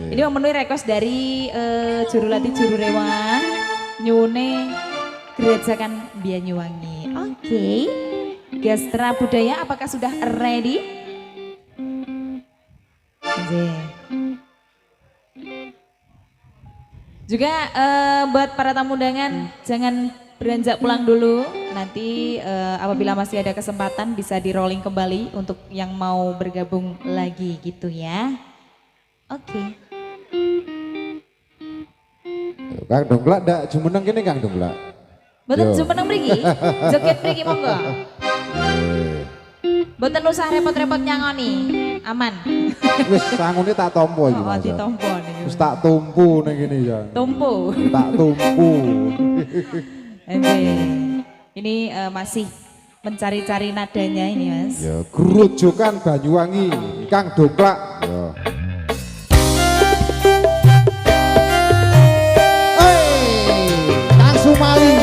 Ini memenuhi request dari juru latih juru rewa Nyune Gerejakan Banyuwangi. Oke. Gestra budaya apakah sudah ready? Juga buat para tamu undangan jangan beranjak pulang dulu. Nanti apabila masih ada kesempatan bisa di rolling kembali untuk yang mau bergabung lagi gitu ya. Oke. Kang Dongklak ndak jumeneng kene Kang Dongklak. Mboten jumeneng mriki. Joget mriki monggo. Mboten usah repot-repot nyangoni. Aman. Wis sangune tak tampa iki. Oh, ditampa niki. Wis tak tumpu ning kene ya. Tumpu. Tak tumpu. Ini masih mencari-cari nadanya ini Mas. Ya, Gerojokan Banyuwangi Kang Dongklak. Ya. Kang Sumali.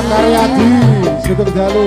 Karyadi Sugeng Dalu.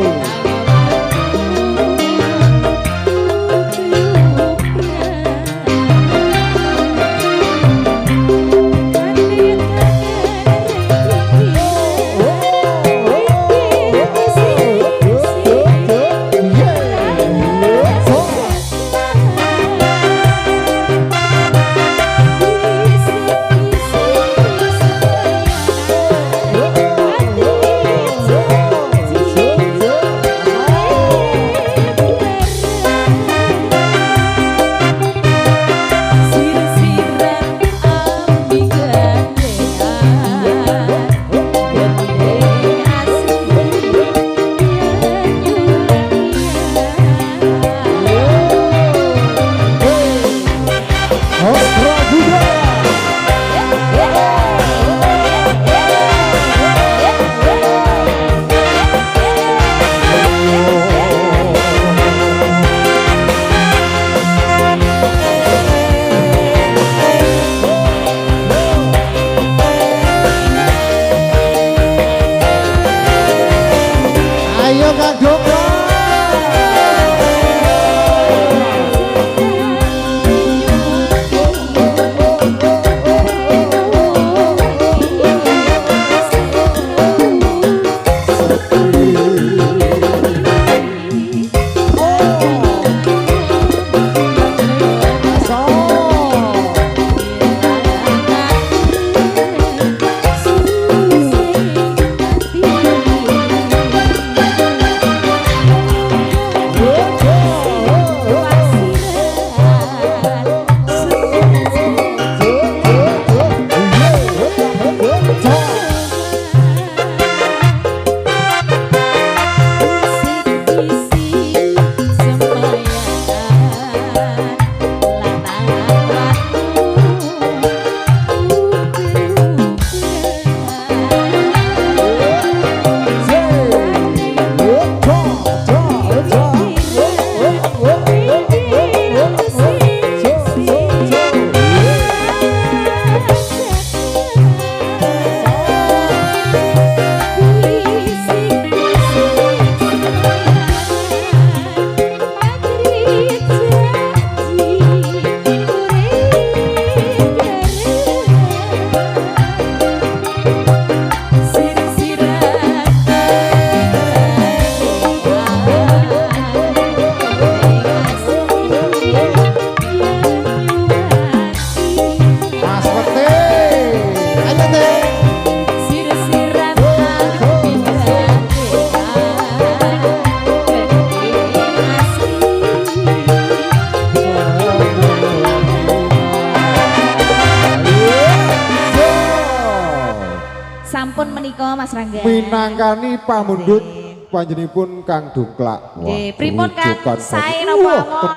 sampun menika Mas Rangga. minangkani pamundhut panjenenganipun Kang Dongklak. Nggih, pripun Kang? rujukan Sae bagi- napa Wah, mawon?